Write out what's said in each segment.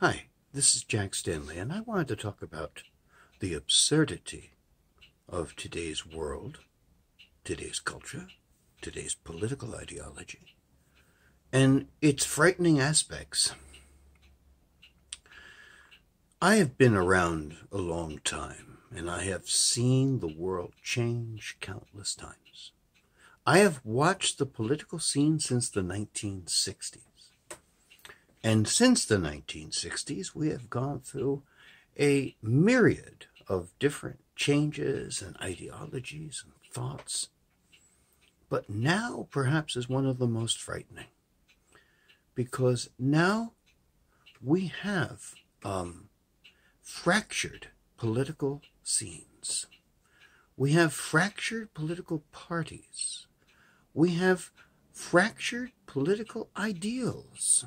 Hi, this is Jack Stanley, and I wanted to talk about the absurdity of today's world, today's culture, today's political ideology, and its frightening aspects. I have been around a long time, and I have seen the world change countless times. I have watched the political scene since the 1960s. And since the 1960s, we have gone through a myriad of different changes and ideologies and thoughts. But now perhaps is one of the most frightening, because now we have fractured political scenes. We have fractured political parties. We have fractured political ideals.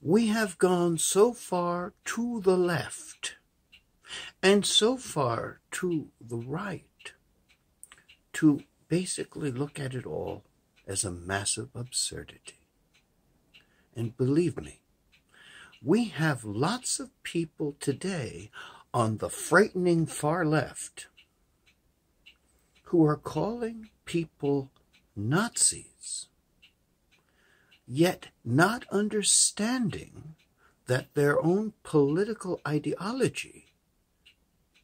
We have gone so far to the left and so far to the right to basically look at it all as a massive absurdity. And believe me, we have lots of people today on the frightening far left who are calling people Nazis, yet not understanding that their own political ideology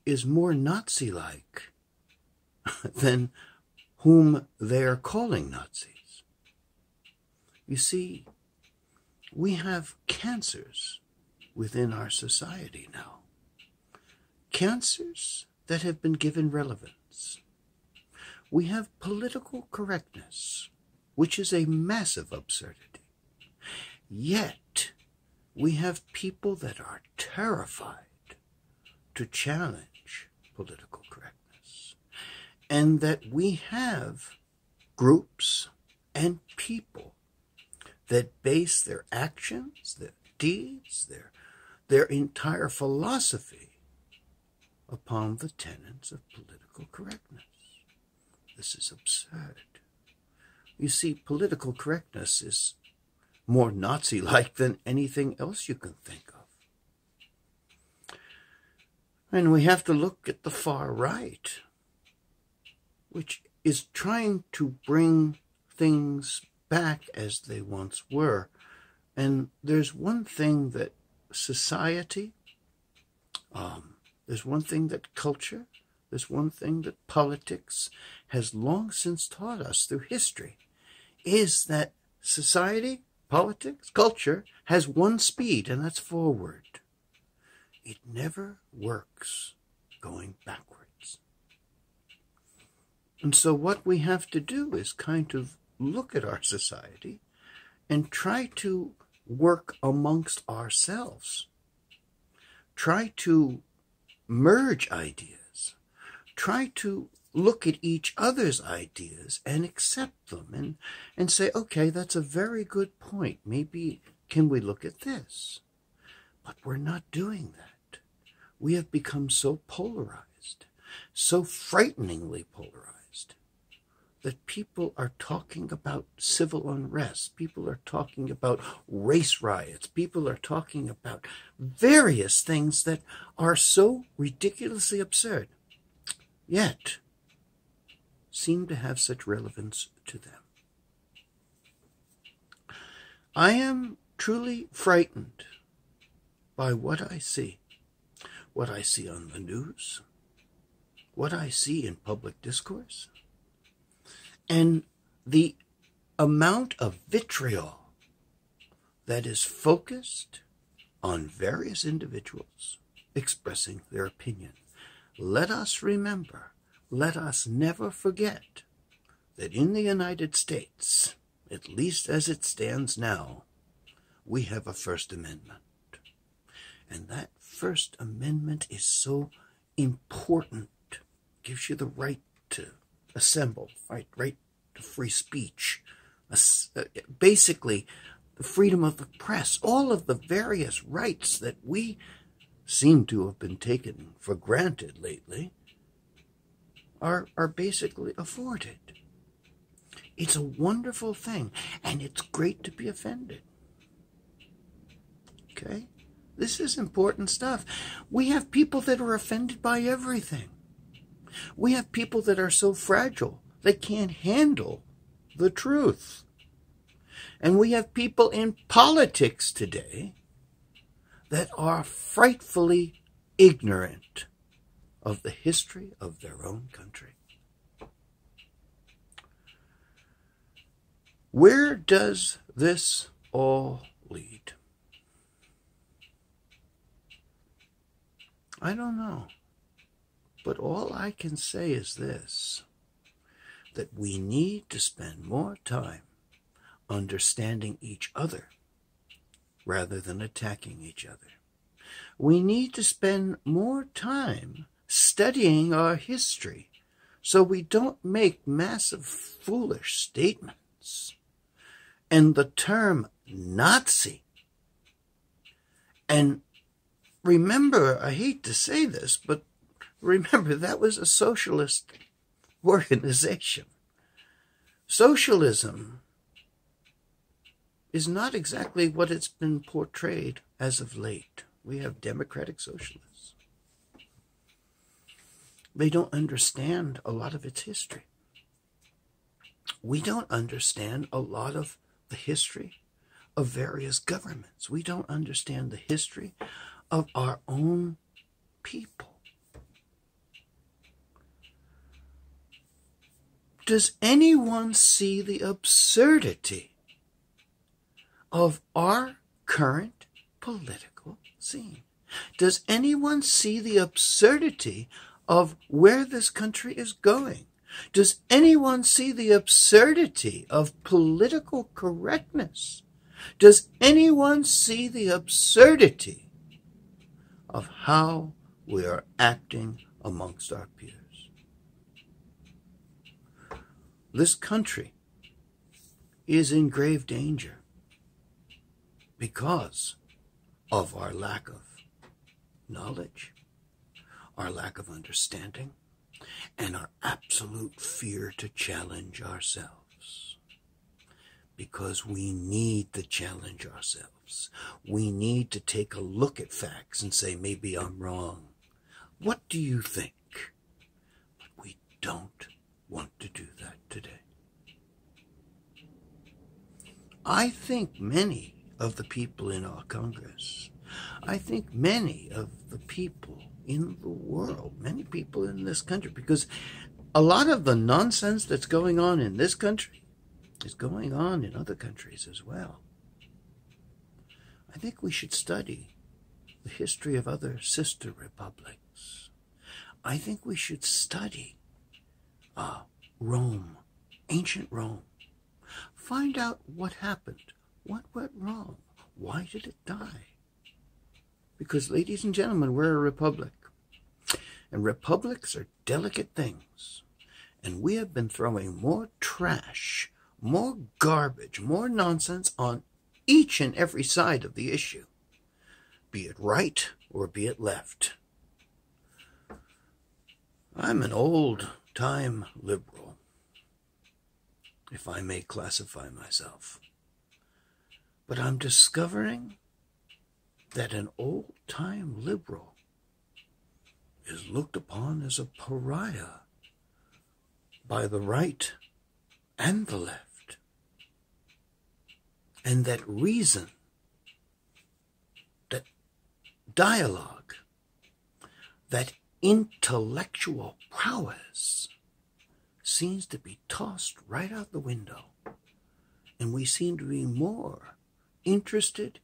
is more Nazi-like than whom they are calling Nazis. You see, we have cancers within our society now. Cancers that have been given relevance. We have political correctness, which is a massive absurdity. Yet, we have people that are terrified to challenge political correctness. And that we have groups and people that base their actions, their deeds, their entire philosophy upon the tenets of political correctness. This is absurd. You see, political correctness is more Nazi-like than anything else you can think of. And we have to look at the far right, which is trying to bring things back as they once were. And there's one thing that society, there's one thing that culture, there's one thing that politics has long since taught us through history, is that society, politics, culture has one speed, and that's forward. It never works going backwards. And so what we have to do is kind of look at our society and try to work amongst ourselves. Try to merge ideas. Try to look at each other's ideas and accept them and say, okay, that's a very good point. Maybe can we look at this? But we're not doing that. We have become so polarized, so frighteningly polarized, that people are talking about civil unrest. People are talking about race riots. People are talking about various things that are so ridiculously absurd, yet seem to have such relevance to them. I am truly frightened by what I see on the news, what I see in public discourse, and the amount of vitriol that is focused on various individuals expressing their opinion. Let us remember, let us never forget that in the United States, at least as it stands now, we have a First Amendment. And that First Amendment is so important. Gives you the right to assemble, right to free speech, basically the freedom of the press, all of the various rights that we seem to have been taken for granted lately are basically afforded. It's a wonderful thing, and it's great to be offended. Okay? This is important stuff. We have people that are offended by everything. We have people that are so fragile they can't handle the truth. And we have people in politics today that are frightfully ignorant of the history of their own country. Where does this all lead? I don't know. But all I can say is this, that we need to spend more time understanding each other rather than attacking each other. We need to spend more time studying our history so we don't make massive foolish statements. And the term Nazi, and remember, I hate to say this, but remember that was a socialist organization. Socialism is not exactly what it's been portrayed as of late. We have democratic socialists. They don't understand a lot of its history. We don't understand a lot of the history of various governments. We don't understand the history of our own people. Does anyone see the absurdity of our current political scene? Does anyone see the absurdity of where this country is going? Does anyone see the absurdity of political correctness? Does anyone see the absurdity of how we are acting amongst our peers? This country is in grave danger because of our lack of knowledge, our lack of understanding, and our absolute fear to challenge ourselves. Because we need to challenge ourselves. We need to take a look at facts and say, maybe I'm wrong. What do you think? But we don't want to do that today. I think many of the people in our Congress, I think many of the people in the world, many people in this country, because a lot of the nonsense that's going on in this country is going on in other countries as well. I think we should study the history of other sister republics. I think we should study Rome, ancient Rome. Find out what happened. What went wrong? Why did it die? Because, ladies and gentlemen, we're a republic. And republics are delicate things. And we have been throwing more trash, more garbage, more nonsense on each and every side of the issue, be it right or be it left. I'm an old-time liberal, if I may classify myself. But I'm discovering that an old-time liberal is looked upon as a pariah by the right and the left. And that reason, that dialogue, that intellectual prowess seems to be tossed right out the window. And we seem to be more interested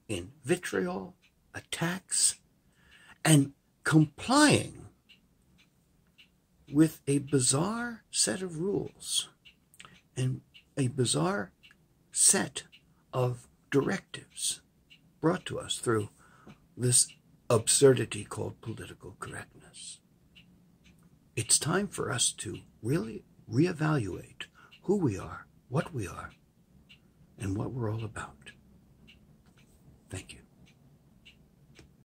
in vitriol, attacks, and complying with a bizarre set of rules and a bizarre set of directives brought to us through this absurdity called political correctness. It's time for us to really reevaluate who we are, and what we're all about. Thank you.